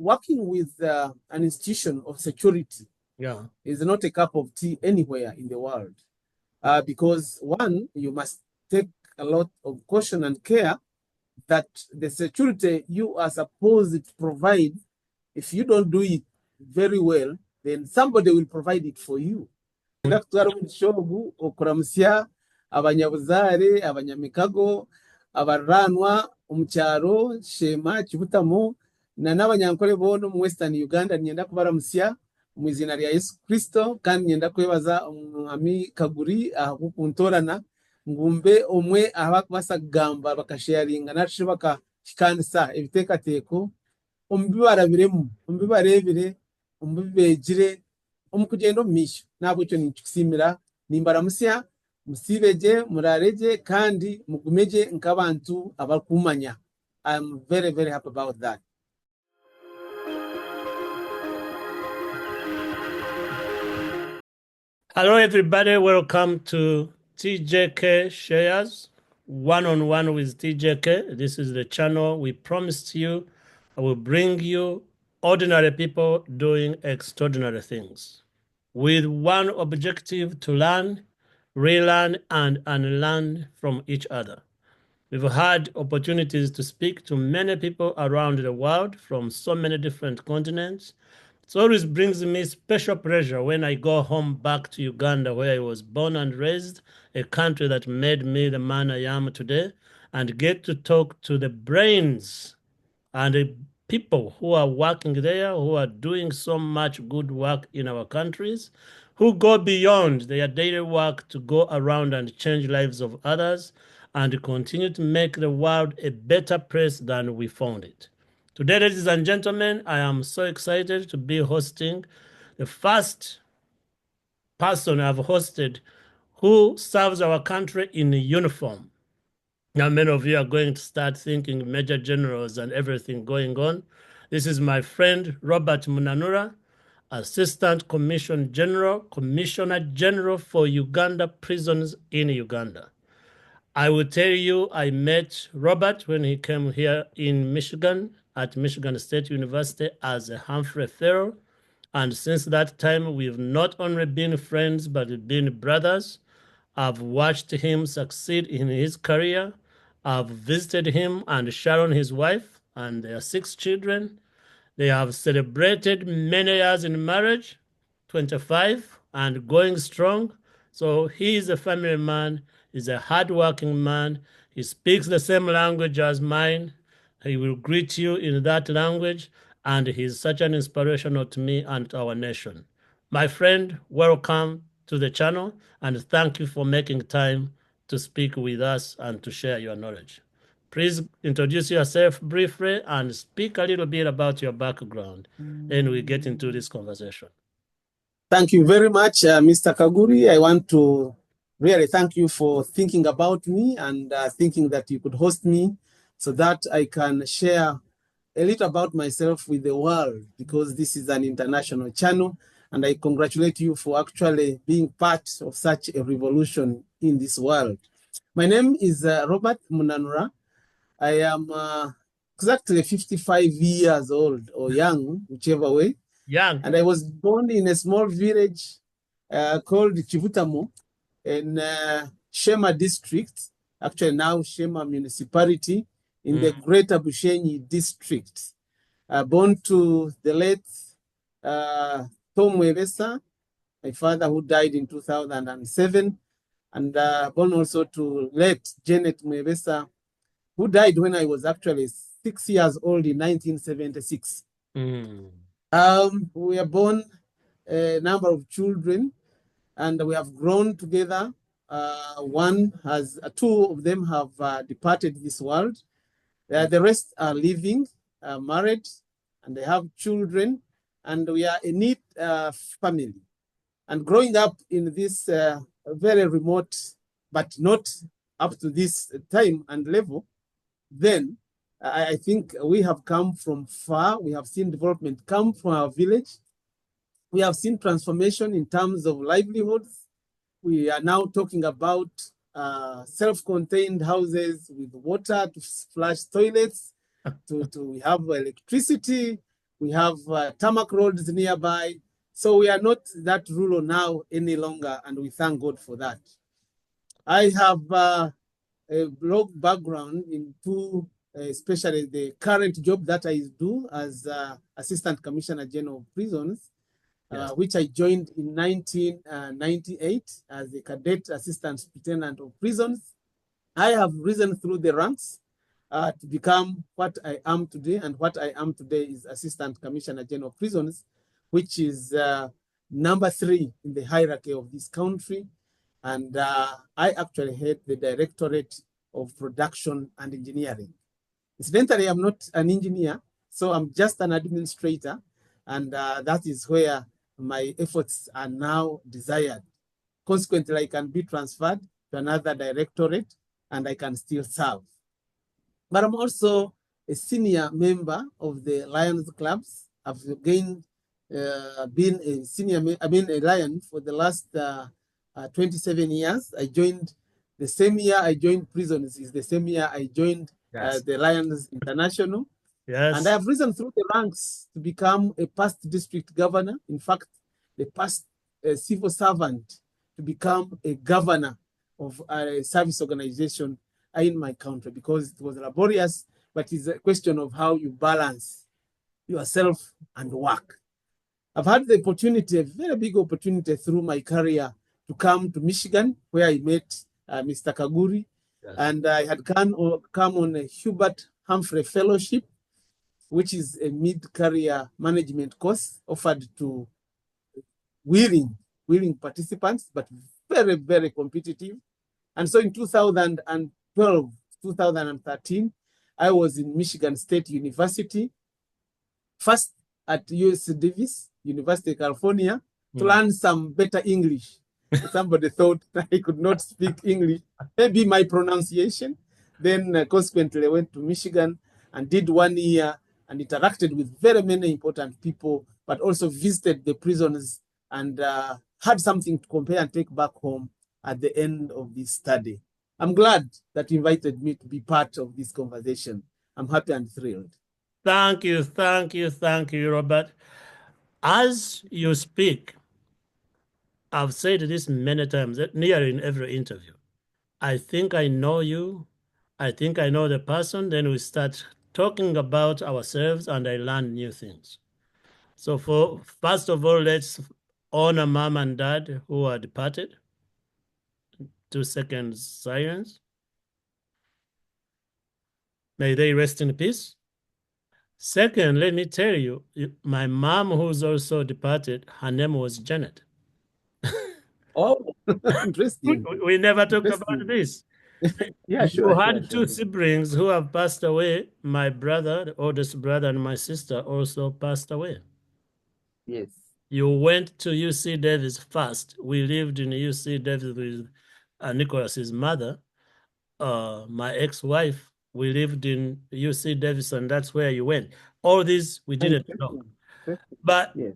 working with an institution of security is not a cup of tea anywhere in the world. Because one, you must take a lot of caution and care that the security you are supposed to provide, if you don't do it very well, then somebody will provide it for you. Shogu okuramusya abanyabuzare abanyamikago abaranwa umucyaro shema kibutamo na n'abanyankore bono mu Western Uganda nyenda kubaramusya mu izina rya Yesu Kristo kandi nyenda kwebaza umwami Kaguri ahukuntorana ngumbe omwe abakubasagamba bakasharinga nacu bakakikanisa ibitekateko umbibarabiremu umbibarebire umbibegire umukugendo misho ntabwo cyo nikusimira nimbaramusya musibeje murareje kandi mugumeje nkabantu abakumanya. I'm very, very happy about that. Hello, everybody. Welcome to TJK Shares, one-on-one with TJK. This is the channel we promised you. I will bring you ordinary people doing extraordinary things with one objective: to learn, relearn, and unlearn from each other. We've had opportunities to speak to many people around the world from so many different continents. It always brings me special pleasure when I go home back to Uganda, where I was born and raised, a country that made me the man I am today, and get to talk to the brains and the people who are working there, who are doing so much good work in our countries, who go beyond their daily work to go around and change lives of others and continue to make the world a better place than we found it. Today, ladies and gentlemen, I am so excited to be hosting the first person I've hosted who serves our country in uniform. Now, many of you are going to start thinking major generals and everything going on. This is my friend, Robert Munanura, Assistant Commissioner General for Uganda prisons in Uganda. I will tell you, I met Robert when he came here in Michigan at Michigan State University as a Humphrey Fellow. And since that time, we've not only been friends, but been brothers. I've watched him succeed in his career. I've visited him and Sharon, his wife, and their 6 children. They have celebrated many years in marriage, 25, and going strong. So he is a family man. He's a hardworking man. He speaks the same language as mine. He will greet you in that language, and he's such an inspiration to me and to our nation. My friend, welcome to the channel, and thank you for making time to speak with us and to share your knowledge. Please introduce yourself briefly and speak a little bit about your background. Then we get into this conversation. Thank you very much, Mr. Kaguri. I want to really thank you for thinking about me and thinking that you could host me so that I can share a little about myself with the world, because this is an international channel, and I congratulate you for actually being part of such a revolution in this world. My name is Robert Munanura. I am exactly 55 years old, or young, whichever way. Young. And I was born in a small village called Kivutamo in Shema district, actually now Shema municipality, in the Greater Bushenyi district. Born to the late Tom Webesa, my father, who died in 2007, and born also to late Janet Mwebesa, who died when I was actually 6 years old in 1976. We are born a number of children, and we have grown together. Two of them have departed this world. The rest are living, married, and they have children, and we are a neat family. And growing up in this very remote, but not up to this time and level, then I think we have come from far. We have seen development come from our village. We have seen transformation in terms of livelihoods. We are now talking about self-contained houses with water to flush toilets, we have electricity, We have tarmac roads nearby. So we are not that rural now any longer, and we thank God for that. I have a broad background into especially the current job that I do as Assistant Commissioner General of Prisons, which I joined in 1998 as a cadet assistant superintendent of prisons. I have risen through the ranks to become what I am today, and what I am today is Assistant Commissioner General of Prisons, which is number 3 in the hierarchy of this country. And I actually head the Directorate of Production and Engineering. Incidentally, I'm not an engineer, so I'm just an administrator, and that is where my efforts are now desired. Consequently, I can be transferred to another directorate, and I can still serve. But I'm also a senior member of the Lions clubs. I've been a a Lion for the last 27 years. I joined the same year I joined prisons is the same year I joined the Lions International. Yes. And I have risen through the ranks to become a past district governor. In fact, the past civil servant to become a governor of a service organization in my country, because it was laborious, but it's a question of how you balance yourself and work. I've had the opportunity, a very big opportunity through my career, to come to Michigan, where I met Mr. Kaguri, and I had come on a Hubert Humphrey Fellowship, which is a mid-career management course offered to willing participants, but very, very competitive. And so in 2012, 2013, I was in Michigan State University, first at UC Davis, University of California, to learn some better English. Somebody thought I could not speak English, maybe my pronunciation. Then consequently, I went to Michigan and did 1 year and interacted with very many important people, but also visited the prisons and had something to compare and take back home at the end of this study. I'm glad that you invited me to be part of this conversation. I'm happy and thrilled. Thank you, Robert. As you speak, I've said this many times, nearly in every interview. I think I know you. I think I know the person. Then we start talking about ourselves and I learn new things. So first of all, let's honor mom and dad who are departed. 2 seconds silence. May they rest in peace. Second, let me tell you, my mom, who's also departed, her name was Janet. Oh, interesting. We never talked about this. Yeah, You sure. had two siblings who have passed away. My brother, the oldest brother, and my sister also passed away. Yes. You went to UC Davis first. We lived in UC Davis with Nicholas's mother, my ex-wife. We lived in UC Davis, and that's where you went. All this we didn't know. But yes.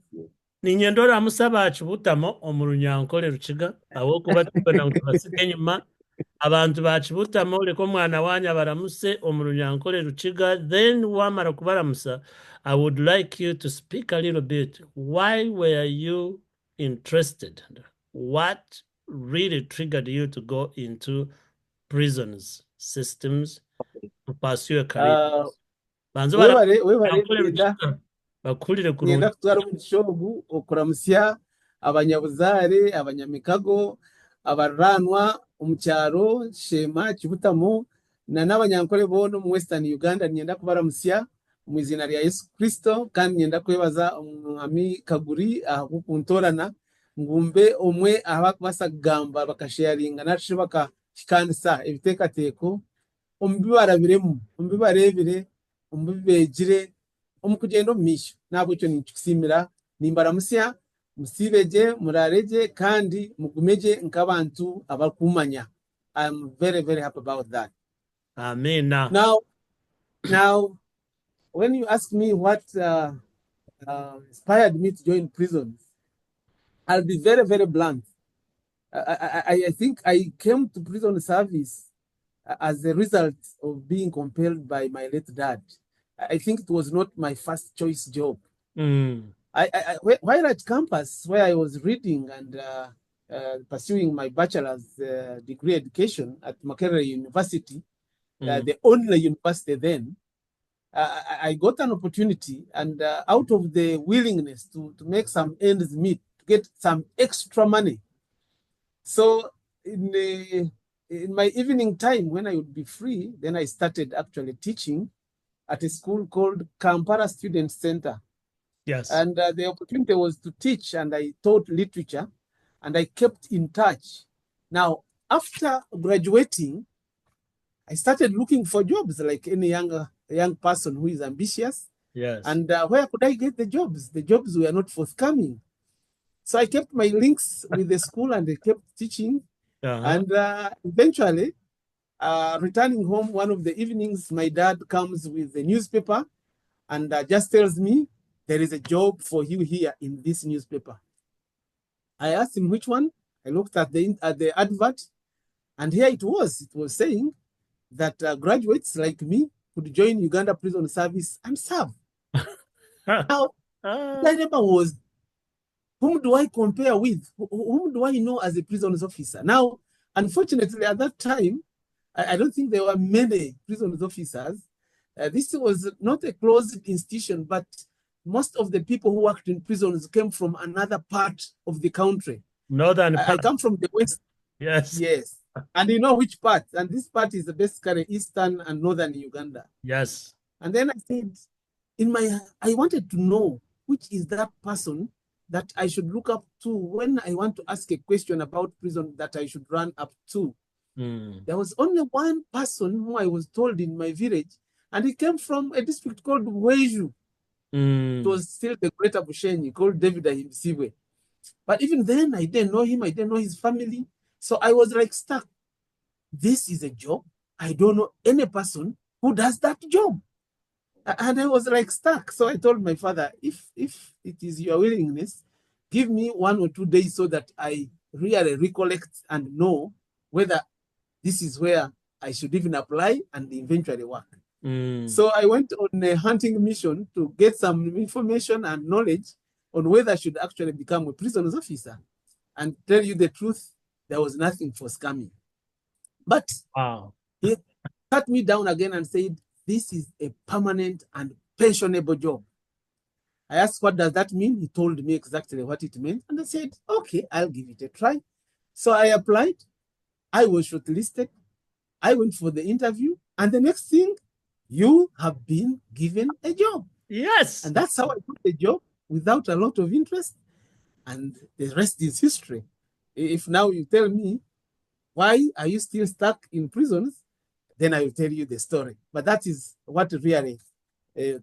ninyendora musaba chibutamo omulunyankole ruchiga awokuba tubona nkubasike enyuma abantu bachibutamo leko mwana wanya baramuse omulunyankole ruchiga. Then wamara kubaramusa, I would like you to speak a little bit. Why were you interested? What really triggered you to go into prisons systems to pursue a career? Ngenda kutwara omushogu okuramusya abanyabuzare, abanyamikago, abaranwa omukyaro Shema Kibutamo na n'abanyankole bono mu Western Uganda. Ngenda kubaramusya mu izina lya Yesu Kristo, kandi ngenda kwebaza omwami Kaguri kuntorana ngumbe omwe abakubasa kugamba bakasharinga nashi bakakikanisa ebiteekateeko omubibarabiremu omubibarebire omubibegire omukugenda omumisho. Nabo cyo nikusimira nimbaramusya musibeje murareje kandi mugumeje nk'abantu abakumanya. I'm very, very happy about that. Amen. Now, when you ask me what inspired me to join prisons, I'll be very, very blunt. I think I came to prison service as a result of being compelled by my late dad. I think it was not my first choice job. While at campus, where I was reading and pursuing my bachelor's degree education at Makerere University, the only university then, I got an opportunity, and out of the willingness to make some ends meet, to get some extra money. So in my evening time, when I would be free, then I started actually teaching at a school called Kampala Student Center. Yes. And the opportunity was to teach, and I taught literature, and I kept in touch. Now, after graduating, I started looking for jobs like any young person who is ambitious. Yes. And where could I get the jobs? The jobs were not forthcoming. So I kept my links with the school, and I kept teaching. And eventually, returning home one of the evenings, my dad comes with the newspaper and just tells me, there is a job for you here in this newspaper. I asked him which one. I looked at the advert, and here it was. It was saying that graduates like me could join Uganda Prison Service and serve. Now, the dilemma was, whom do I compare with? Whom do I know as a prisons officer? Now, unfortunately, at that time, I don't think there were many prisons officers. This was not a closed institution, but most of the people who worked in prisons came from another part of the country. Northern part. I come from the west. Yes. Yes. And you know which part? And this part is basically eastern and northern Uganda. Yes. And then I said, I wanted to know which is that person that I should look up to when I want to ask a question about prison that I should run up to. There was only one person who I was told in my village, and he came from a district called Weju. It was still the Greater Bushenyi, called David Ahimsibwe. But even then, I didn't know him. I didn't know his family. So I was like stuck. This is a job. I don't know any person who does that job. And I was like stuck. So I told my father, if it is your willingness, give me 1 or 2 days so that I really recollect and know whether this is where I should even apply and eventually work. So I went on a hunting mission to get some information and knowledge on whether I should actually become a prisons officer. And tell you the truth, there was nothing for scamming. But he cut me down again and said, this is a permanent and pensionable job. I asked, what does that mean? He told me exactly what it meant. And I said, okay, I'll give it a try. So I applied. I was shortlisted. I went for the interview. And the next thing, you have been given a job. Yes. And that's how I got the job without a lot of interest. And the rest is history. If now you tell me, why are you still stuck in prisons? Then I will tell you the story. But that is what really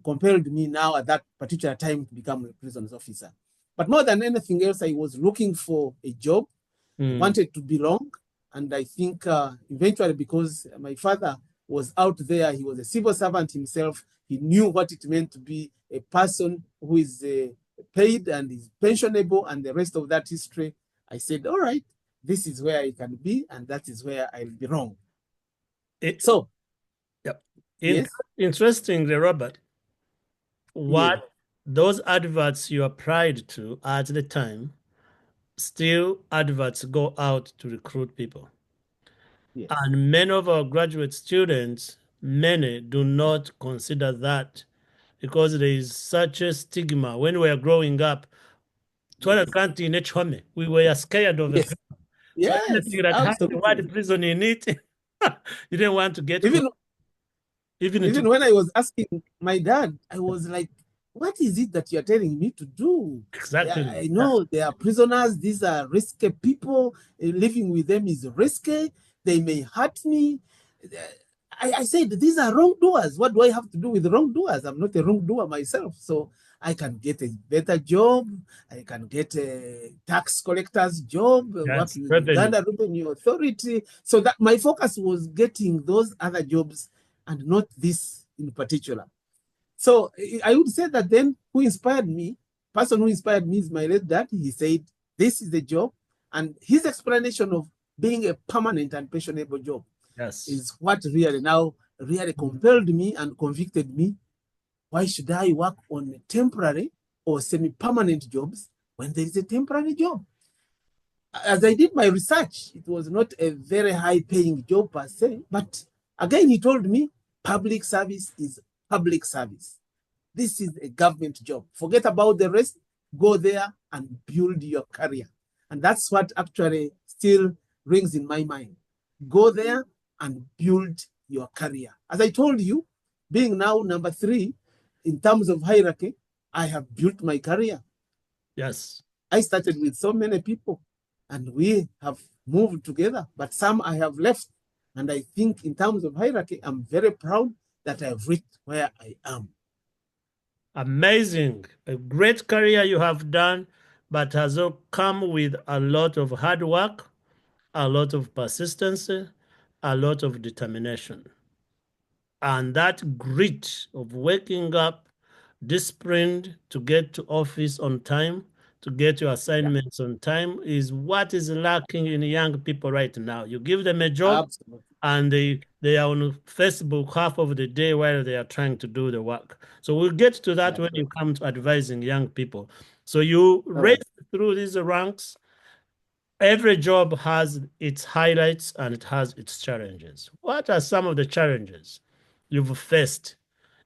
compelled me now at that particular time to become a prisons officer. But more than anything else, I was looking for a job. I wanted to belong. And I think eventually, because my father was out there, he was a civil servant himself, he knew what it meant to be a person who is paid and is pensionable, and the rest of that history. I said, all right, this is where I can be, and that is where I'll belong. So, yes. Interestingly, Robert, what those adverts you applied to at the time, still adverts go out to recruit people. Yes. And many of our graduate students, many do not consider that because there is such a stigma. When we were growing up, we were scared of it. Yes, so anything that happened, what prison in it, you didn't want to get even when I was asking my dad, I was like, what is it that you're telling me to do? Exactly. I know they are prisoners. These are risky people. Living with them is risky. They may hurt me. I said, these are wrongdoers. What do I have to do with wrongdoers? I'm not a wrongdoer myself. So I can get a better job. I can get a tax collector's job, work with Uganda Revenue Authority. So that my focus was getting those other jobs and not this in particular. So I would say that then who inspired me, person who inspired me is my late dad. He said, this is the job. And his explanation of being a permanent and pensionable job is what really compelled me and convicted me. Why should I work on a temporary or semi-permanent jobs when there is a temporary job. As I did my research, it was not a very high-paying job per se, but again, he told me public service is public service. This is a government job. Forget about the rest, go there and build your career. And that's what actually still rings in my mind. Go there and build your career. As I told you, being now number 3 in terms of hierarchy, I have built my career. Yes. I started with so many people and we have moved together, but some I have left. And I think in terms of hierarchy, I'm very proud that I've reached where I am. Amazing. A great career you have done, but has all come with a lot of hard work, a lot of persistence, a lot of determination. And that grit of waking up disciplined to get to office on time, to get your assignments on time, is what is lacking in young people right now. You give them a job, Absolutely. and they are on Facebook half of the day while they are trying to do the work. So we'll get to that when you come to advising young people. So you race through these ranks. Every job has its highlights and it has its challenges. What are some of the challenges you've faced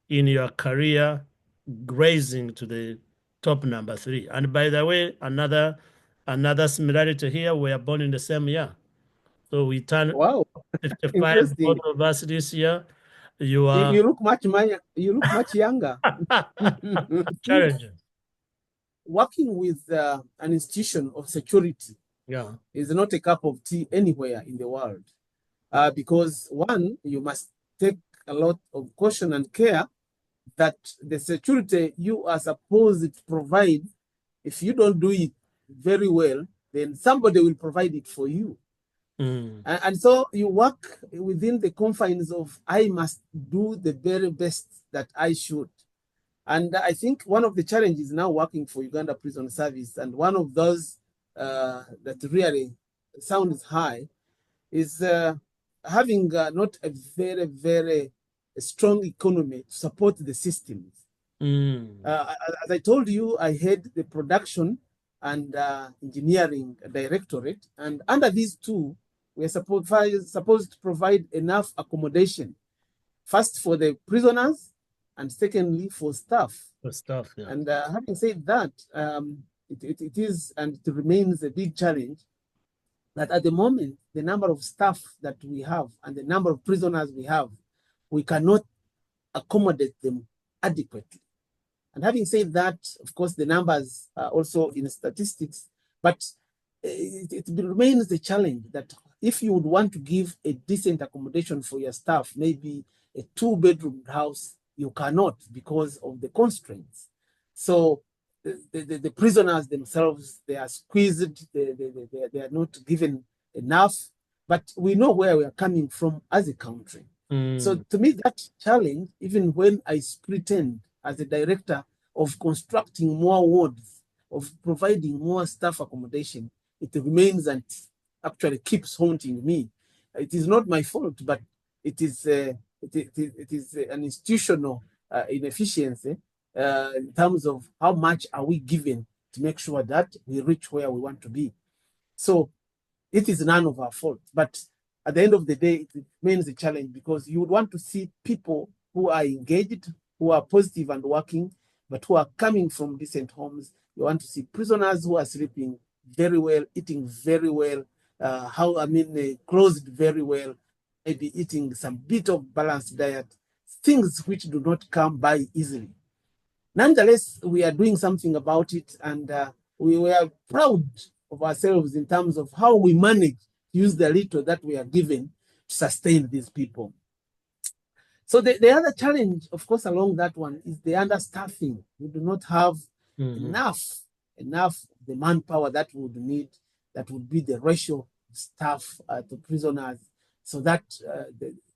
in your career grazing to the top number 3? And by the way, another similarity here, we are born in the same year. So we turn 55, Interesting. both of us this year. You You look much younger. Challenges. Working with an institution of security is not a cup of tea anywhere in the world. Because one, you must take a lot of caution and care that the security you are supposed to provide, if you don't do it very well, then somebody will provide it for you. And so you work within the confines of, I must do the very best that I should. And I think one of the challenges now working for Uganda Prison Service, and one of those that really sounds high, is having not a very, very strong economy to support the systems. As I told you, I head the production and engineering directorate, and under these two, we are supposed to provide enough accommodation, first for the prisoners, and secondly for staff. And having said that, it is and it remains a big challenge that at the moment, the number of staff that we have and the number of prisoners we have, we cannot accommodate them adequately. And having said that, of course, the numbers are also in statistics, but it remains a challenge that if you would want to give a decent accommodation for your staff, maybe a 2-bedroom house, you cannot because of the constraints. So the prisoners themselves, they are squeezed, they are not given enough, but we know where we are coming from as a country. So to me, that challenge, even when I pretend as a director of constructing more wards, of providing more staff accommodation, it remains and actually keeps haunting me. It is not my fault, but it is an institutional inefficiency in terms of how much are we given to make sure that we reach where we want to be. So it is none of our fault, but at the end of the day, it remains a challenge because you would want to see people who are engaged, who are positive and working, but who are coming from decent homes. You want to see prisoners who are sleeping very well, eating very well, clothed very well, maybe eating some bit of balanced diet, things which do not come by easily. Nonetheless, we are doing something about it, and we were proud of ourselves in terms of how we manage to use the little that we are given to sustain these people. So the other challenge, of course, along that one is the understaffing. We do not have enough the manpower that we would need, that would be the ratio of staff to prisoners, so that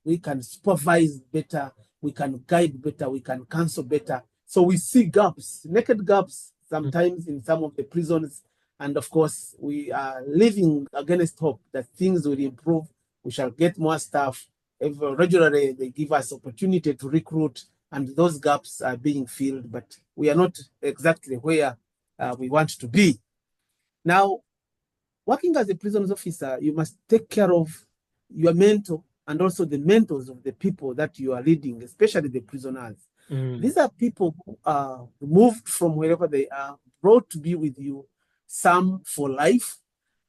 we can supervise better, we can guide better, we can counsel better. So we see gaps, naked gaps, sometimes in some of the prisons. And of course, we are living against hope that things will improve. We shall get more staff. Regularly, they give us opportunity to recruit, and those gaps are being filled. But we are not exactly where we want to be. Now, working as a prisons officer, you must take care of your mentor and also the mentors of the people that you are leading, especially the prisoners. These are people who are removed from wherever they are, brought to be with you, some for life,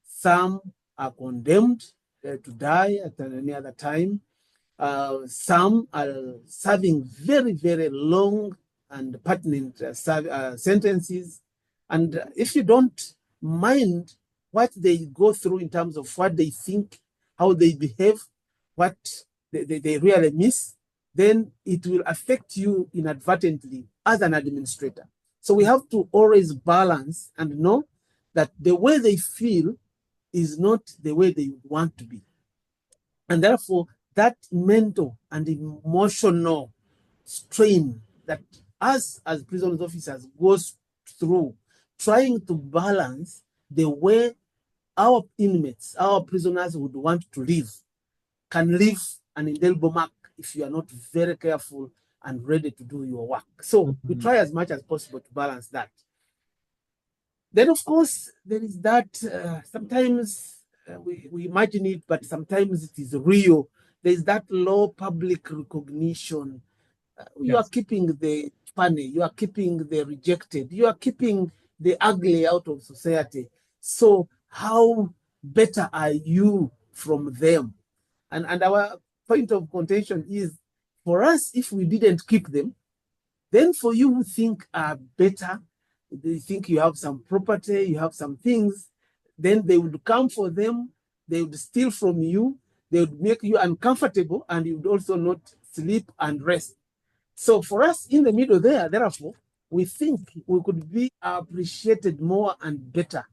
some are condemned to die at any other time. Some are serving very, very long and pertinent sentences. And if you don't mind what they go through in terms of what they think, how they behave, what they really miss, then it will affect you inadvertently as an administrator. So we have to always balance and know that the way they feel is not the way they want to be. And therefore, that mental and emotional strain that us as prisons officers goes through trying to balance the way our inmates, our prisoners would want to live, can leave an indelible mark if you are not very careful and ready to do your work. So we try as much as possible to balance that. Then, of course, there is that sometimes we imagine it, but sometimes it is real. There is that low public recognition. You are keeping the funny, you are keeping the rejected, you are keeping the ugly out of society. So how better are you from them? And our point of contention is, for us, if we didn't keep them, then for you who think are better, they think you have some property, you have some things, then they would come for them, they would steal from you, they would make you uncomfortable, and you would also not sleep and rest. So for us in the middle there, therefore, we think we could be appreciated more and better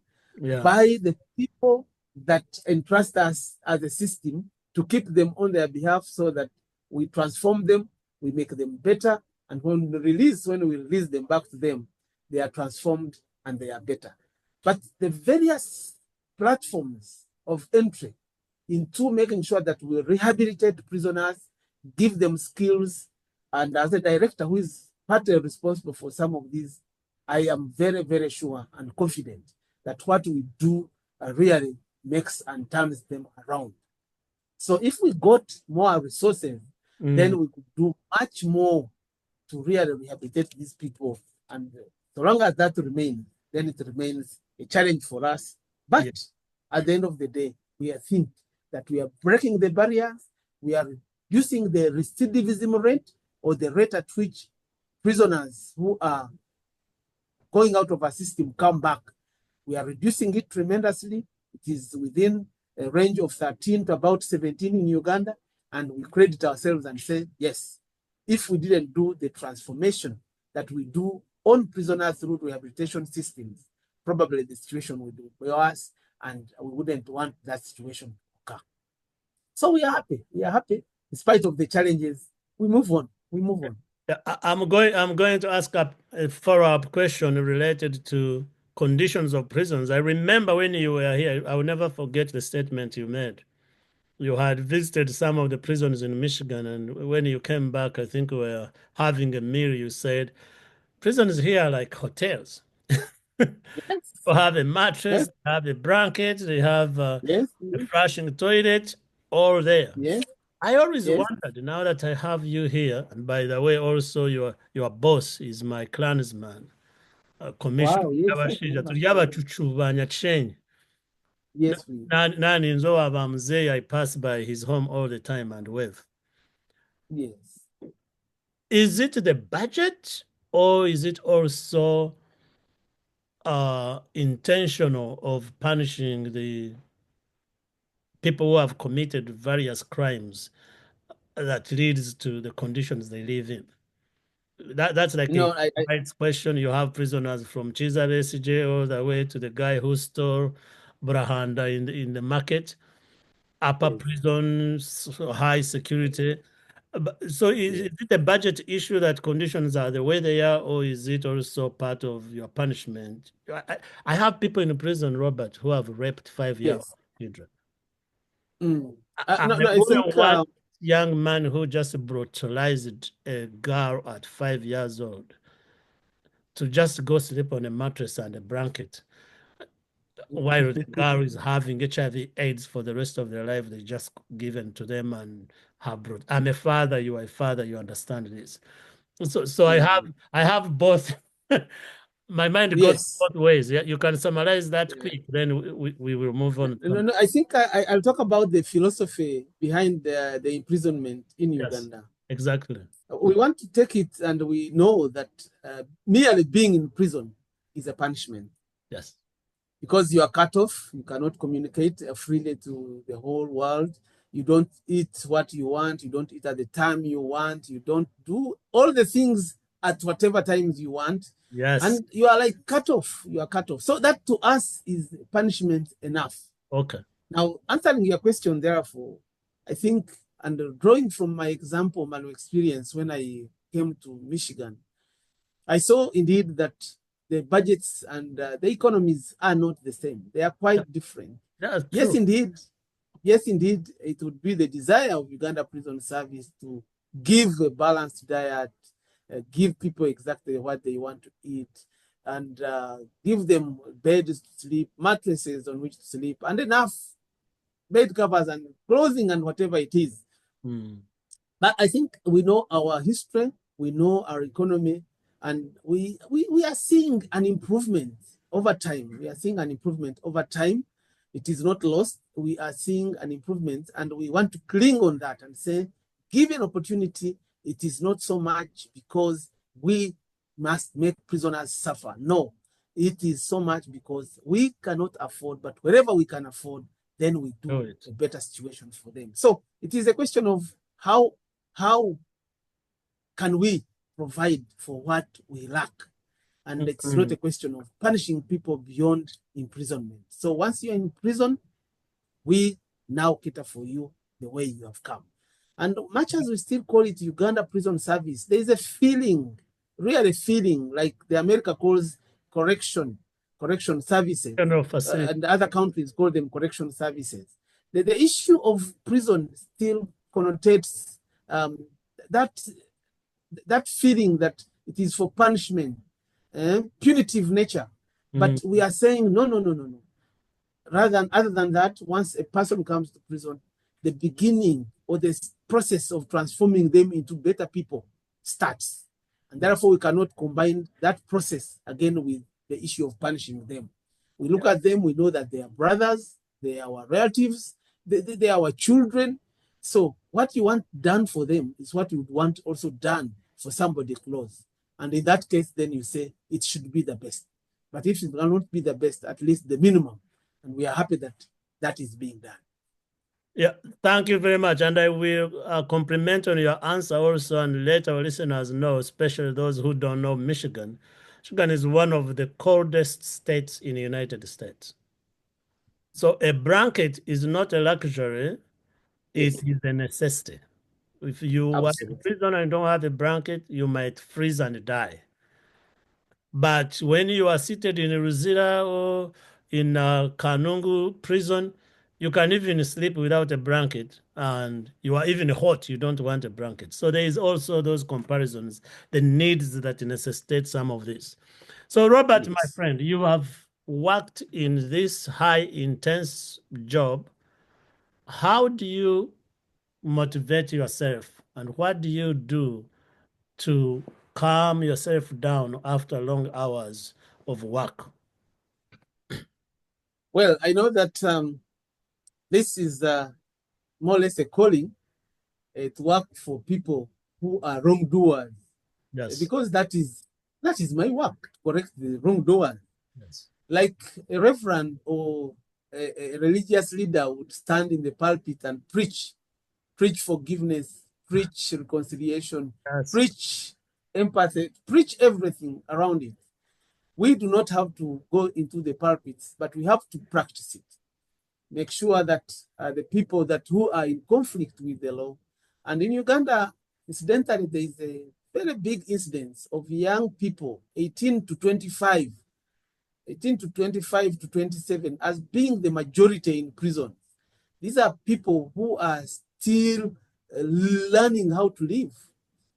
by the people that entrust us as a system to keep them on their behalf so that we transform them, we make them better, and when we release them back to them, they are transformed and they are better. But the various platforms of entry into making sure that we rehabilitate prisoners, give them skills, and as a director who is partly responsible for some of these, I am very, very sure and confident that what we do really makes and turns them around. So if we got more resources, then we could do much more to really rehabilitate these people. And so long as that remains, then it remains a challenge for us. But at the end of the day, we think that we are breaking the barriers, we are reducing the recidivism rate, or the rate at which prisoners who are going out of our system come back. We are reducing it tremendously. It is within a range of 13 to about 17 in Uganda, and we credit ourselves and say, yes, if we didn't do the transformation that we do on prisoners through rehabilitation systems, probably the situation would be worse, and we wouldn't want that situation to occur. So we are happy. We are happy. In spite of the challenges, we move on. We move on. I'm going to ask a follow-up question related to conditions of prisons. I remember when you were here, I will never forget the statement you made. You had visited some of the prisons in Michigan, and when you came back, I think we were having a meal, you said, prisons here are like hotels. Yes. They have a mattress, they have a blanket, they have a flushing toilet, all there. Yes. I always wondered, now that I have you here, and by the way, also your boss is my clansman, Commissioner. Wow, yes. Tuli abacucubanya Chenyi. Yes, please. Nani nzo aba mzee, I pass by his home all the time and wave. Yes. Is it the budget, or is it also intentional of punishing the people who have committed various crimes that leads to the conditions they live in? That's like No, a right question. You have prisoners from Chizare SJ all the way to the guy who stole Brahanda in the market, upper prisons, high security. So is it a budget issue that conditions are the way they are, or is it also part of your punishment? I have people in prison, Robert, who have raped 5-year-old children. No, I'm no, I think one young man who just brutalized a girl at 5 years old. to just go sleep on a mattress and a blanket while the girl is having HIV/AIDS for the rest of their life. They just given to them and have brought. I'm a father. You are a father. You understand this. So I have both. My mind goes Yes. both ways. Yeah, you can summarize that quick. Then we will move on. No, I think I'll talk about the philosophy behind the imprisonment in Uganda. Exactly. We want to take it, and we know that merely being in prison is a punishment. Yes. Because you are cut off, you cannot communicate freely to the whole world. You don't eat what you want. You don't eat at the time you want. You don't do all the things at whatever times you want. Yes. And you are like cut off. You are cut off. So that to us is punishment enough. Okay. Now, answering your question, therefore, I think, and drawing from my example, my experience when I came to Michigan, I saw indeed that the budgets and the economies are not the same. They are quite different. That's yes, true. indeed. Yes, indeed. It would be the desire of Uganda Prison Service to give a balanced diet, give people exactly what they want to eat, and give them beds to sleep, mattresses on which to sleep, and enough bed covers and clothing and whatever it is. But I think we know our history, we know our economy, and we are seeing an improvement over time. We are seeing an improvement over time. It is not lost. We are seeing an improvement, and we want to cling on that and say, given opportunity, it is not so much because we must make prisoners suffer. No, it is so much because we cannot afford, but wherever we can afford, then we do a better situation for them. So it is a question of how can we provide for what we lack? And it's not a question of punishing people beyond imprisonment. So once you're in prison, we now cater for you the way you have come. And much as we still call it Uganda Prison Service, there is a feeling, really feeling, like the America calls correction services, and other countries call them correction services. The issue of prison still connotates that feeling that it is for punishment, punitive nature. But we are saying, no. Other than that, once a person comes to prison, the beginning or the process of transforming them into better people starts. And therefore, we cannot combine that process again with the issue of punishing them. We look at them, we know that they are brothers, they are our relatives, they are our children. So what you want done for them is what you would want also done for somebody close. And in that case, then you say it should be the best. But if it cannot be the best, at least the minimum. And we are happy that that is being done. Yeah, thank you very much. And I will compliment on your answer also and let our listeners know, especially those who don't know Michigan. Michigan is one of the coldest states in the United States. So a blanket is not a luxury, it is a necessity. If you are in prison and don't have a blanket, you might freeze and die. But when you are seated in a Ruzira or in a Kanungu prison, you can even sleep without a blanket, and you are even hot, you don't want a blanket. So there is also those comparisons, the needs that necessitate some of this. So Robert, my friend, you have worked in this high intense job. How do you motivate yourself, and what do you do to calm yourself down after long hours of work? Well, I know that this is more or less a calling to work for people who are wrongdoers. Yes. Because that is my work, to correct the wrongdoers. Yes. Like a reverend or a religious leader would stand in the pulpit and preach forgiveness, preach reconciliation, Yes. preach empathy, preach everything around it. We do not have to go into the pulpits, but we have to practice it. Make sure that the people who are in conflict with the law, and in Uganda, incidentally, there is a very big incidence of young people, 18 to 25 to 27, as being the majority in prison. These are people who are still learning how to live.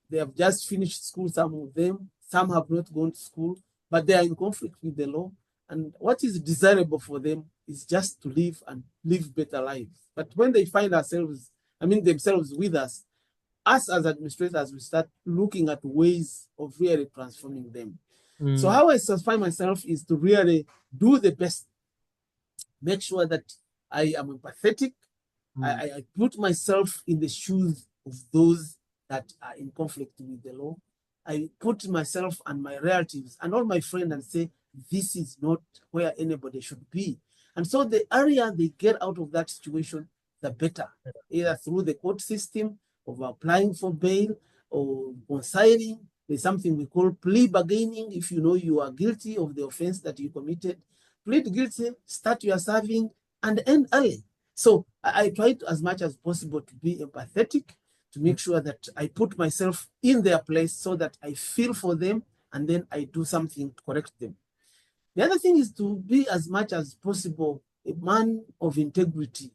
They have just finished school, some of them. some have not gone to school, but they are in conflict with the law. And what is desirable for them is just to live and live better lives. But when they find themselves with us as administrators, we start looking at ways of really transforming them. So how I satisfy myself is to really do the best, make sure that I am empathetic. I put myself in the shoes of those that are in conflict with the law. I put myself and my relatives and all my friends and say, this is not where anybody should be. And so the earlier they get out of that situation, the better, either through the court system of applying for bail or consigning. There's something we call plea bargaining. If you know you are guilty of the offense that you committed, plead guilty, start your serving, and end early. So I try as much as possible to be empathetic, to make sure that I put myself in their place so that I feel for them and then I do something to correct them. The other thing is to be as much as possible a man of integrity,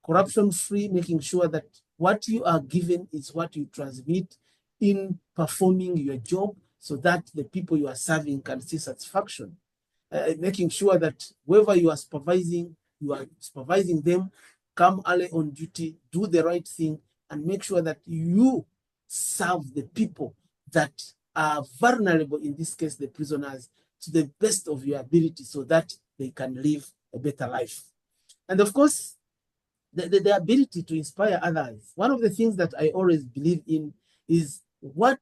corruption-free, making sure that what you are given is what you transmit in performing your job so that the people you are serving can see satisfaction. Making sure that whoever you are supervising them, come early on duty, do the right thing, and make sure that you serve the people that are vulnerable, in this case, the prisoners, to the best of your ability so that they can live a better life. And of course, the ability to inspire others. One of the things that I always believe in is, what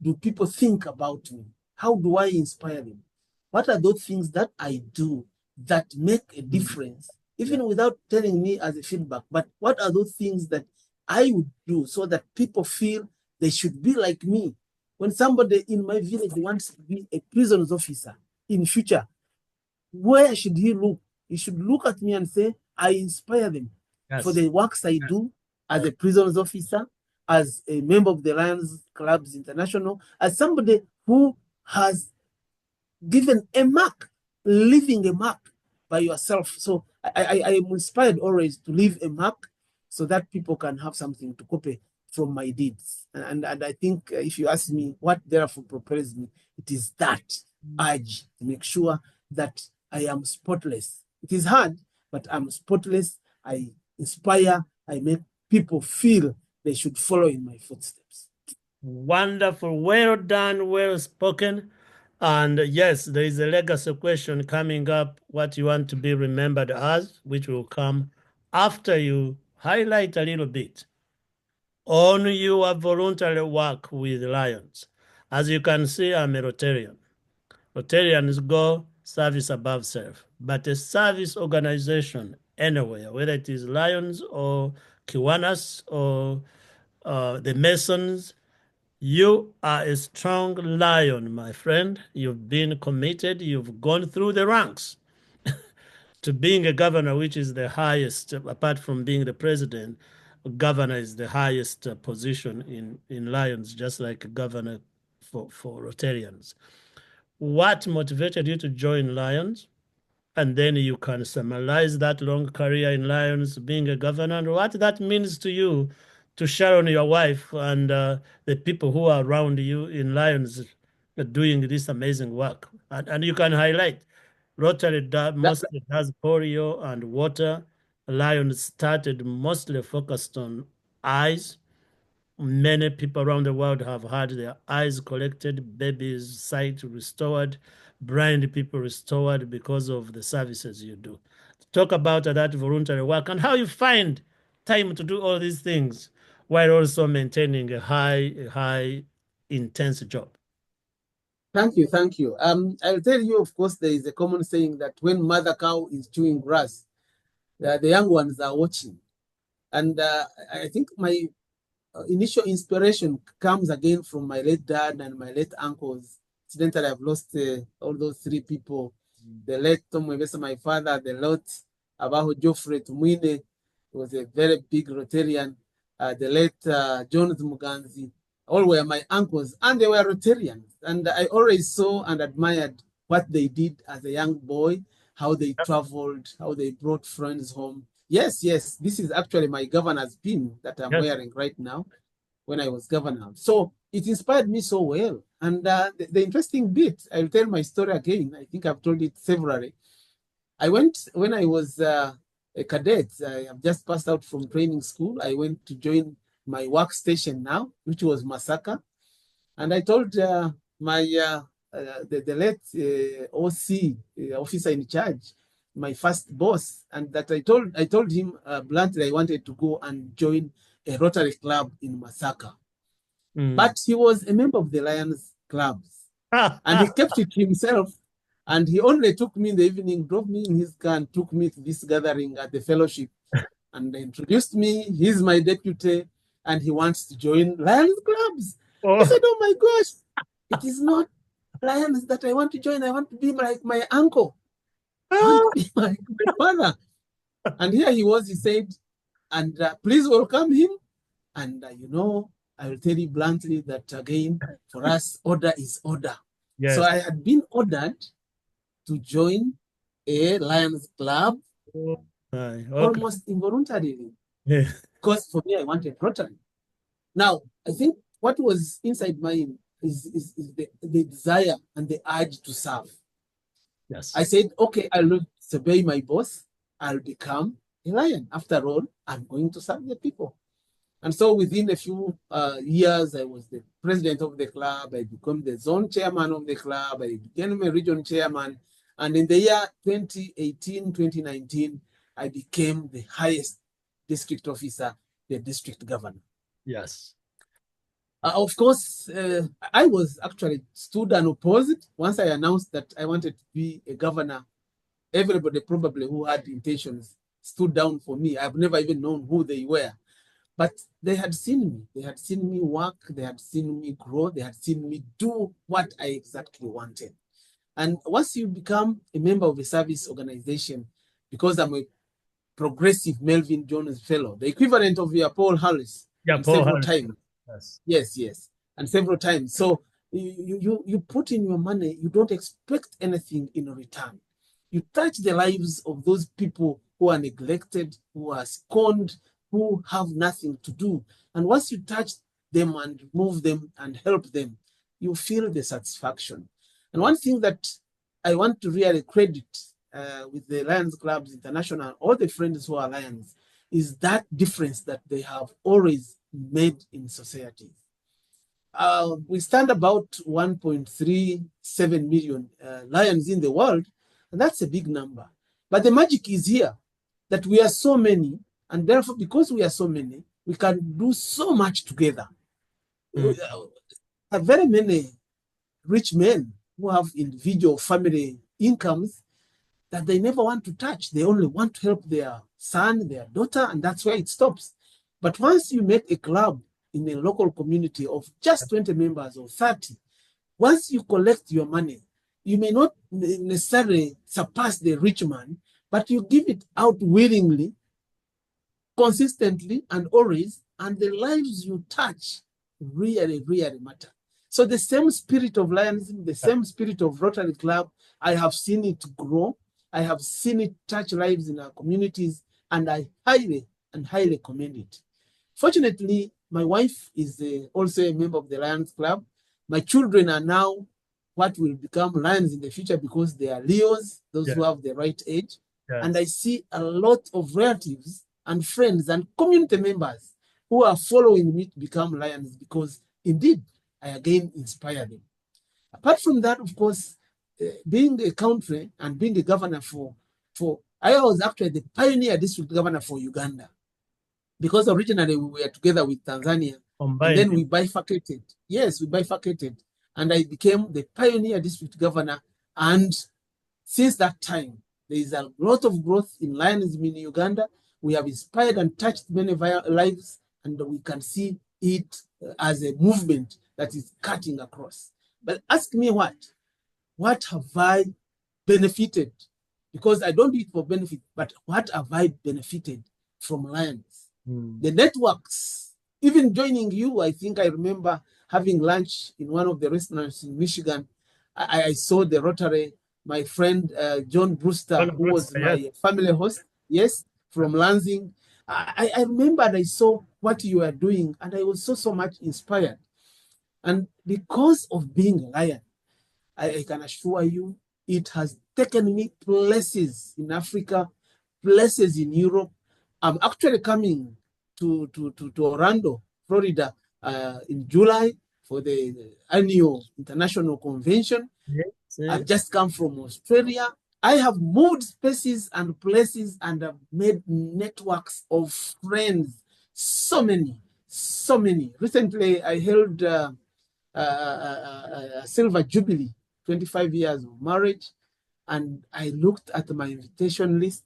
do people think about me? How do I inspire them? What are those things that I do that make a difference, even without telling me as a feedback? But what are those things that I would do so that people feel they should be like me? When somebody in my village wants to be a prisons officer in future, where should he look? He should look at me and say, I inspire them for the works I do as a prisons officer, as a member of the Lions Clubs International, as somebody who has given a mark, leaving a mark by yourself. So I am inspired always to leave a mark so that people can have something to copy from my deeds. And I think if you ask me what therefore propels me, it is that urge to make sure that I am spotless. It is hard, but I'm spotless. I inspire, I make people feel they should follow in my footsteps. Wonderful. Well done, well spoken. And yes, there is a legacy question coming up, what you want to be remembered as, which will come after you highlight a little bit on your voluntary work with Lions. As you can see, I'm a Rotarian. Rotarians go service above self, but a service organization anywhere, whether it is Lions or Kiwanis or the Masons, you are a strong lion, my friend. You've been committed. You've gone through the ranks to being a governor, which is the highest, apart from being the president. Governor is the highest position in Lions, just like a governor for Rotarians. What motivated you to join Lions? And then you can summarize that long career in Lions, being a governor, and what that means to you, to Sharon, your wife, and the people who are around you in Lions doing this amazing work. And you can highlight Rotary mostly does polio and water. Lions started mostly focused on eyes. Many people around the world have had their eyes collected, babies' sight restored, blind people restored because of the services you do. Talk about that voluntary work and how you find time to do all these things while also maintaining a high, intense job. Thank you, thank you. I'll tell you, of course, there is a common saying that when mother cow is chewing grass, the young ones are watching. And I think my initial inspiration comes again from my late dad and my late uncles. Incidentally, I've lost all those three people. The late Tom Webesa, my father, the late Abaho Geoffrey Tumwine, was a very big Rotarian. The late Jones Muganzi, all were my uncles, and they were Rotarians. And I always saw and admired what they did as a young boy, how they traveled, how they brought friends home. Yes, this is actually my governor's pin that I'm wearing right now when I was governor. So it inspired me so well. And the interesting bit, I'll tell my story again. I think I've told it severally. I went, when I was a cadet, I have just passed out from training school. I went to join my workstation now, which was Masaka. And I told the late OC, officer in charge, my first boss, and that I told him bluntly I wanted to go and join a Rotary Club in Masaka. But he was a member of the Lions clubs, and he kept it to himself. And he only took me in the evening, drove me in his car, and took me to this gathering at the fellowship, and introduced me. He's my deputy, and he wants to join Lions clubs. I said, "Oh my gosh, it is not Lions that I want to join. I want to be like my uncle. I want to be like my father." And here he was. He said, "And please welcome him." And I will tell you bluntly that again, for us, order is order. Yes. So I had been ordered to join a Lions club almost involuntarily. Because for me, I wanted Rotary. Now, I think what was inside mine is the desire and the urge to serve. Yes. I said, okay, I'll disobey my boss. I'll become a lion. After all, I'm going to serve the people. And so within a few years, I was the president of the club. I became the zone chairman of the club. I became a region chairman. And in the year 2018, 2019, I became the highest district officer, the district governor. Yes. Of course, I was actually stood unopposed. Once I announced that I wanted to be a governor, everybody probably who had intentions stood down for me. I've never even known who they were. But they had seen me. They had seen me work. They had seen me grow. They had seen me do what I exactly wanted. And once you become a member of a service organization, because I'm a progressive Melvin Jones Fellow, the equivalent of your Paul Harris, several times. Yes. And several times. So you put in your money, you don't expect anything in return. You touch the lives of those people who are neglected, who are scorned, who have nothing to do. And once you touch them and move them and help them, you feel the satisfaction. And one thing that I want to really credit with the Lions Clubs International, all the friends who are Lions, is that difference that they have always made in society. We stand about 1.37 million lions in the world, and that's a big number. But the magic is here, that we are so many, and therefore, because we are so many, we can do so much together. There are very many rich men who have individual family incomes that they never want to touch. They only want to help their son, their daughter, and that's where it stops. But once you make a club in a local community of just 20 members or 30, once you collect your money, you may not necessarily surpass the rich man, but you give it out willingly, consistently, and always, and the lives you touch really, really matter. So the same spirit of Lionism, the same spirit of Rotary Club, I have seen it grow. I have seen it touch lives in our communities, and I highly commend it. Fortunately, my wife is also a member of the Lions Club. My children are now what will become Lions in the future because they are Leos, those who have the right age. Yes. And I see a lot of relatives and friends and community members who are following me to become Lions because indeed, I again inspire them. Apart from that, of course, being a country and being a governor I was actually the pioneer district governor for Uganda because originally we were together with Tanzania. And then we bifurcated. Yes, we bifurcated. And I became the pioneer district governor. And since that time, there is a lot of growth in Lionism in Uganda. We have inspired and touched many lives, and we can see it as a movement that is cutting across. But ask me what have I benefited? Because I don't do it for benefit, but what have I benefited from Lions? The networks, even joining you, I think I remember having lunch in one of the restaurants in Michigan. I saw the Rotary, my friend John Brewster, who was my family host, yes, from Lansing. I remember and I saw what you were doing, and I was so much inspired. And because of being a lion, I can assure you, it has taken me places in Africa, places in Europe. I'm actually coming to Orlando, Florida, in July for the annual international convention. Yes, I've yes. just come from Australia. I have moved spaces and places and have made networks of friends. So many, so many. Recently, I held a silver jubilee, 25 years of marriage, and I looked at my invitation list.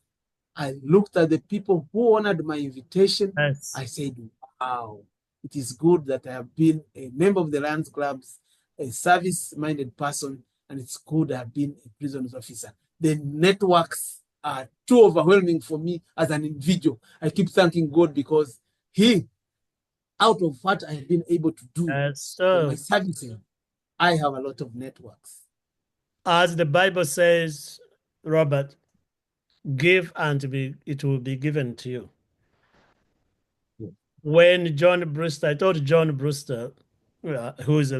I looked at the people who honored my invitation. Yes. I said, wow, it is good that I have been a member of the Lions Clubs, a service-minded person, and it's good I have been a prisons officer. The networks are too overwhelming for me as an individual. I keep thanking God because He, out of what I have been able to do for my So, servicing, I have a lot of networks. as the Bible says, Robert, give and it will be given to you. When John Brewster, I told John Brewster, who is a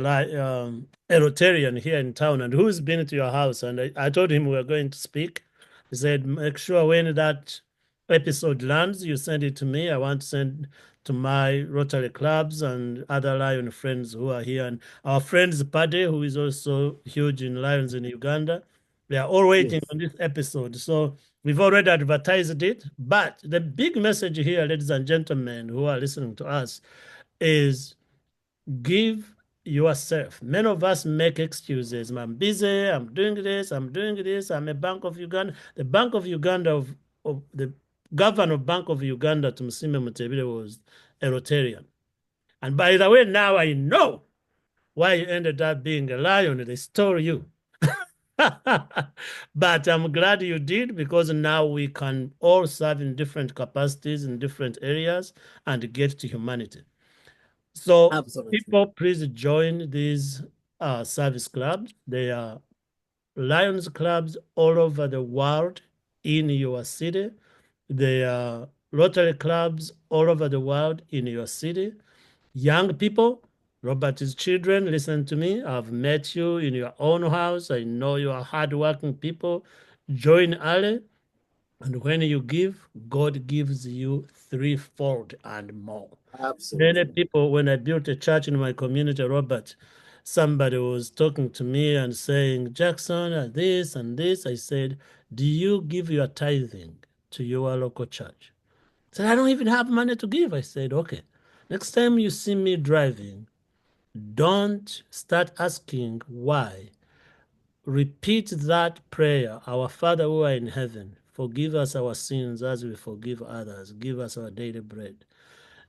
Rotarian here in town and who's been to your house, and I told him we were going to speak. He said, make sure when that episode lands, you send it to me. I want to send to my Rotary clubs and other Lion friends who are here. And our friends, Paddy, who is also huge in Lions in Uganda, they are all waiting Yes, on this episode. So we've already advertised it. But the big message here, ladies and gentlemen who are listening to us, is give yourself. Many of us make excuses. I'm busy, I'm doing this, I'm a Bank of Uganda. The Bank of Uganda of the governor of Bank of Uganda, Tumusiime Mutebile, was a Rotarian. And by the way, now I know why you ended up being a lion. They stole you. But I'm glad you did, because now we can all serve in different capacities in different areas and get to humanity. So absolutely. people, please join these service clubs. They are Lions clubs all over the world in your city. They are Rotary clubs all over the world in your city. Young people, Robert's children, listen to me. I've met you in your own house. I know you are hardworking people. Join early. And when you give, God gives you threefold and more. Many Absolutely. people, when I built a church in my community, Robert, somebody was talking to me and saying, Jackson, this and this. I said, do you give your tithing to your local church? He said, I don't even have money to give. I said, okay. Next time you see me driving, don't start asking why. Repeat that prayer. Our Father who are in heaven, forgive us our sins as we forgive others. Give us our daily bread.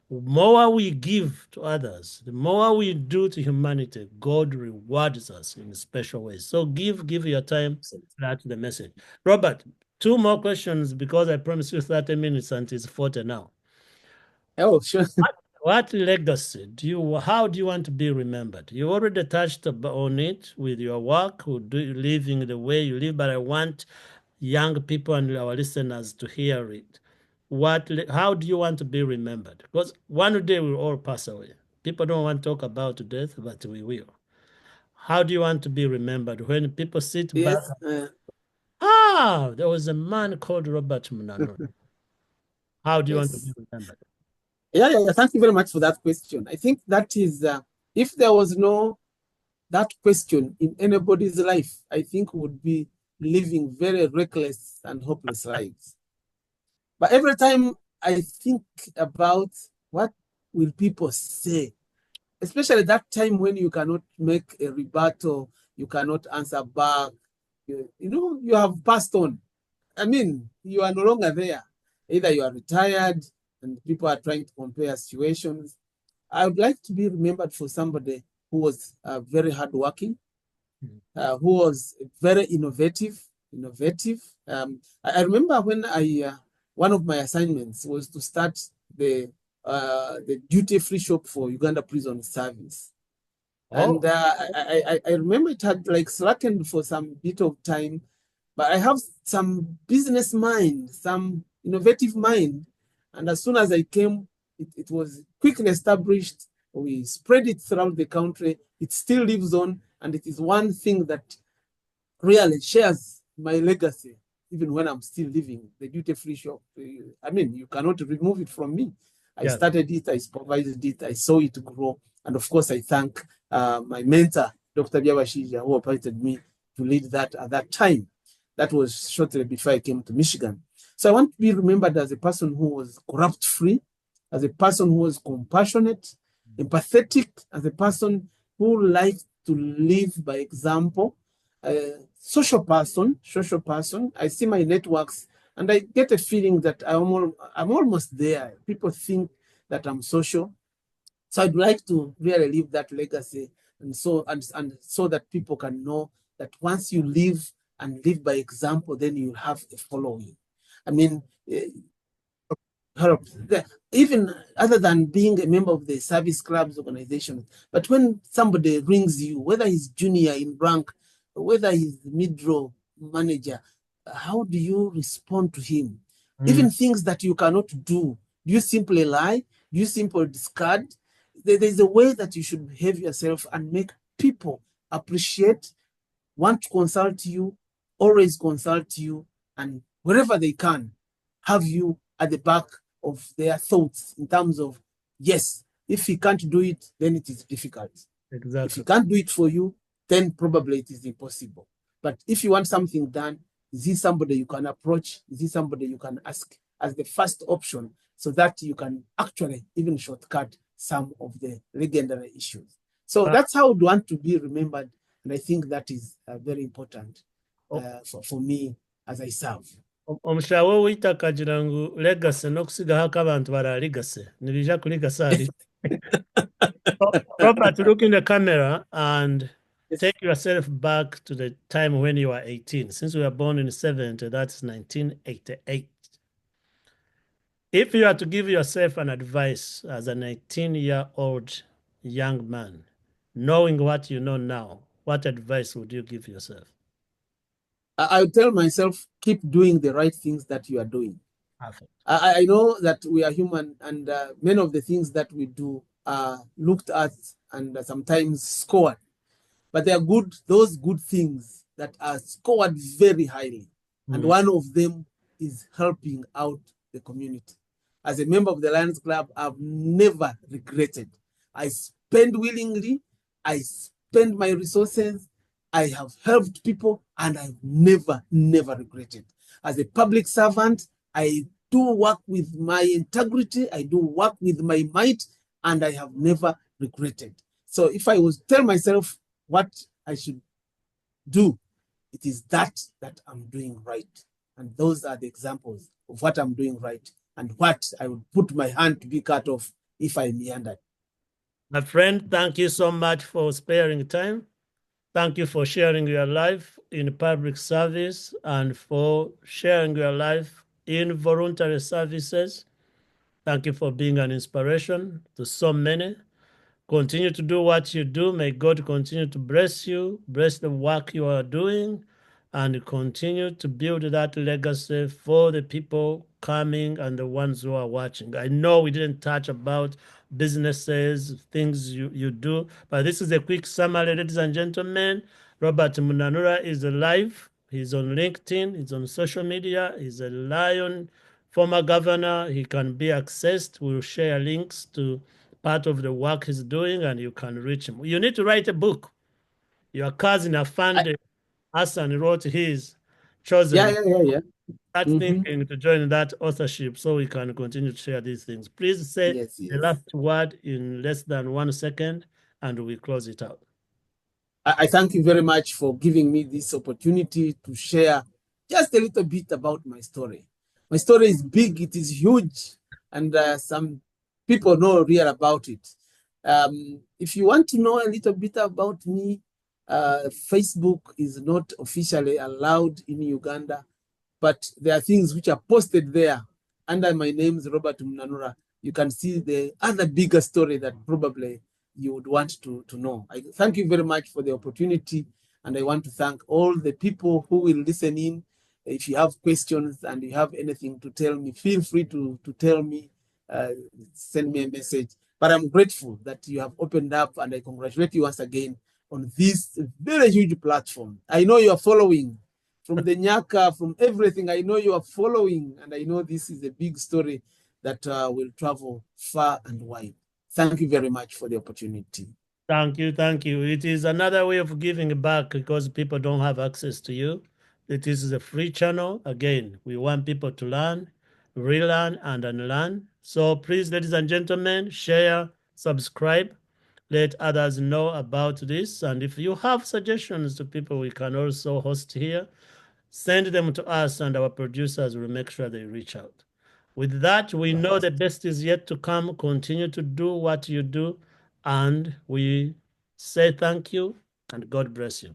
The more we give to others, the more we do to humanity, God rewards us in special ways. So give your time. Absolutely. That's the message. Robert, two more questions because I promised you 30 minutes and it's 40 now. Oh, sure. What legacy how do you want to be remembered? You already touched on it with your work, living the way you live, but I want young people and our listeners to hear it. How do you want to be remembered? Because one day we'll all pass away. People don't want to talk about death, but we will. How do you want to be remembered? When people sit back, Yes. there was a man called Robert Munanura. How do you want to be Yes. remembered? Yeah. Thank you very much for that question. I think that is, if there was no that question in anybody's life, I think would be living very reckless and hopeless lives. But every time I think about what will people say, especially that time when you cannot make a rebuttal, you cannot answer back, you have passed on. I mean, you are no longer there. Either you are retired and people are trying to compare situations. I would like to be remembered for somebody who was very hardworking, who was very innovative. I remember when one of my assignments was to start the duty-free shop for Uganda Prison Service. And Oh, I remember it had like slackened for some bit of time, but I have some business mind, some innovative mind. And as soon as I came, it was quickly established. We spread it throughout the country. It still lives on, and it is one thing that really shares my legacy, even when I'm still living. The duty-free shop, I mean, you cannot remove it from me. I started it, I supervised it, I saw it grow. And of course, I thank my mentor, Dr. Byabashija, who appointed me to lead that at that time. That was shortly before I came to Michigan. So I want to be remembered as a person who was corrupt-free, as a person who was compassionate, empathetic, as a person who liked to live by example, social person. I see my networks and I get a feeling that I'm almost there. People think that I'm social. So I'd like to really leave that legacy, and so that people can know that once you live and live by example, then you have a following. I mean, even other than being a member of the service clubs organization, but when somebody rings you, whether he's junior in rank, whether he's mid-row manager, how do you respond to him? Even things that you cannot do you simply lie? Do you simply discard? There's a way that you should behave yourself and make people appreciate, want to consult you, always consult you, and wherever they can, have you at the back of their thoughts in terms of, yes, if he can't do it, then it is difficult. Exactly. If he can't do it for you, then probably it is impossible. But if you want something done, is he somebody you can approach? Is he somebody you can ask as the first option so that you can actually even shortcut some of the legendary issues? So that's how I would want to be remembered. And I think that is very important for me as I serve. Omushawo wita kagira ngu legacy n'okusigahako abantu bara legacy nibija kuri gasali. Robert, look in the camera and take yourself back to the time when you were 18. Since we were born in 70, that's 1988. If you are to give yourself an advice as an 18-year-old young man, knowing what you know now, what advice would you give yourself? I would tell myself, keep doing the right things that you are doing. Perfect. I know that we are human, and many of the things that we do are looked at and sometimes scored. But they are good, those good things that are scored very highly. And one of them is helping out the community. As a member of the Lions Club, I've never regretted. I spend willingly, I spend my resources, I have helped people, and I've never regretted. As a public servant, I do work with my integrity, I do work with my might, and I have never regretted. So if I was tell myself what I should do, it is that I'm doing right. And those are the examples of what I'm doing right and what I would put my hand to be cut off if I meandered. My friend, thank you so much for sparing time. Thank you for sharing your life in public service and for sharing your life in voluntary services. Thank you for being an inspiration to so many. Continue to do what you do. May God continue to bless you, bless the work you are doing, and continue to build that legacy for the people coming and the ones who are watching. I know we didn't touch about businesses, things you do, but this is a quick summary, ladies and gentlemen. Robert Munanura is alive. He's on LinkedIn. He's on social media. He's a Lion former governor. He can be accessed. We'll share links to part of the work he's doing, and you can reach him. You need to write a book. Your cousin Afande Hassan wrote his chosen. Yeah. Start thinking to join that authorship so we can continue to share these things. Please say the last word in less than 1 second, and we close it out. I thank you very much for giving me this opportunity to share just a little bit about my story. My story is big, it is huge, and some people know real about it. If you want to know a little bit about me, Facebook is not officially allowed in Uganda, but there are things which are posted there under my name is Robert Munanura. You can see the other bigger story that probably you would want to know. I thank you very much for the opportunity, and I want to thank all the people who will listen in. If you have questions and you have anything to tell me, feel free to tell me, send me a message. But I'm grateful that you have opened up, and I congratulate you once again on this very huge platform. I know you are following from the Nyaka, from everything. I know you are following, and I know this is a big story that will travel far and wide. Thank you very much for the opportunity. Thank you, thank you. It is another way of giving back because people don't have access to you. It is a free channel. Again, we want people to learn, relearn, and unlearn. So please, ladies and gentlemen, share, subscribe, let others know about this. And if you have suggestions to people we can also host here, send them to us, and our producers will make sure they reach out. With that, we know the best is yet to come. Continue to do what you do, and we say thank you and God bless you.